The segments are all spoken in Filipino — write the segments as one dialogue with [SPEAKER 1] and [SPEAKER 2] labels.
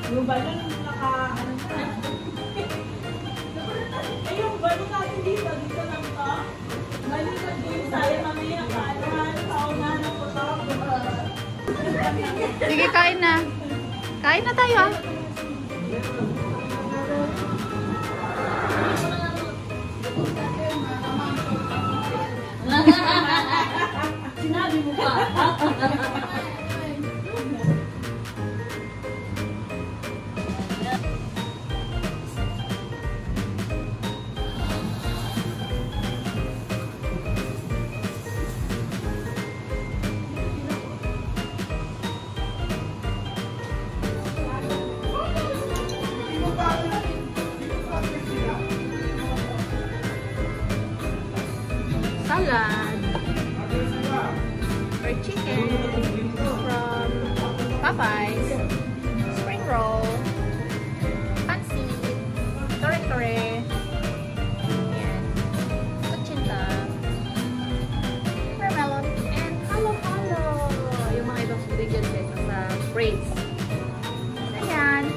[SPEAKER 1] Yung balon, ano na. Eh, yung balon natin dito lang to. Malikat din tayo, mamaya kaalahan, paunahan ng putok.
[SPEAKER 2] Sige, kain na. Kain na tayo ah.
[SPEAKER 3] Sinabi mo pa.
[SPEAKER 2] Salad or chicken from Popeyes, spring roll, pancit, tore-tore, and kuchinta, watermelon, and halo-halo. Yung mga ibang ingredients din sa braised. Ayan.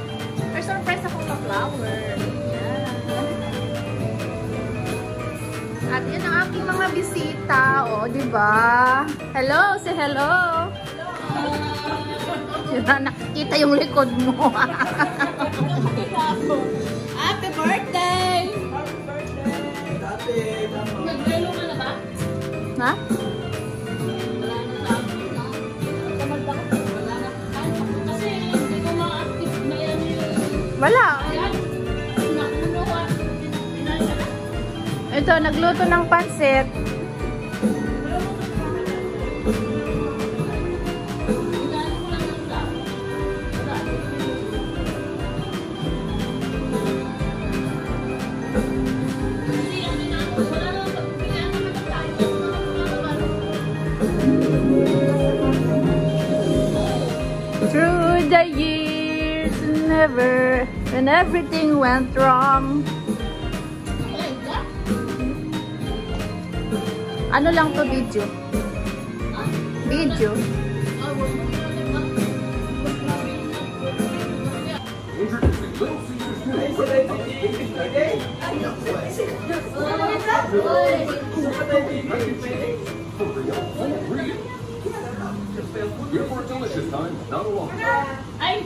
[SPEAKER 2] May surprise akong pa-flower. At yun ang aking mga bisita, oh, di ba? Hello, say hello. Hello. Nakikita yung likod mo. Happy birthday!
[SPEAKER 1] Happy birthday!
[SPEAKER 3] Nag-relo ka na ba?
[SPEAKER 2] Ha?
[SPEAKER 3] Wala na sabi na. Tamad ako. Wala na. Kasi hindi ko ma-active na yan yung...
[SPEAKER 2] Wala.
[SPEAKER 3] Ayan. Nakunuha. Pinasa na.
[SPEAKER 2] Ito, nagluto ng pansit. Through the years, never, when everything went wrong. Ano lang to video? Video.
[SPEAKER 4] Here for a delicious time, not a long time.
[SPEAKER 3] Ay,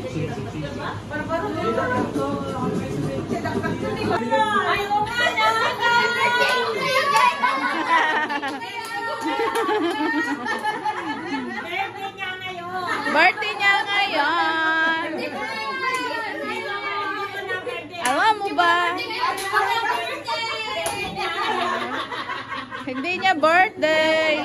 [SPEAKER 2] Birthday niya ngayon. Alam mo ba? Hindi niya birthday.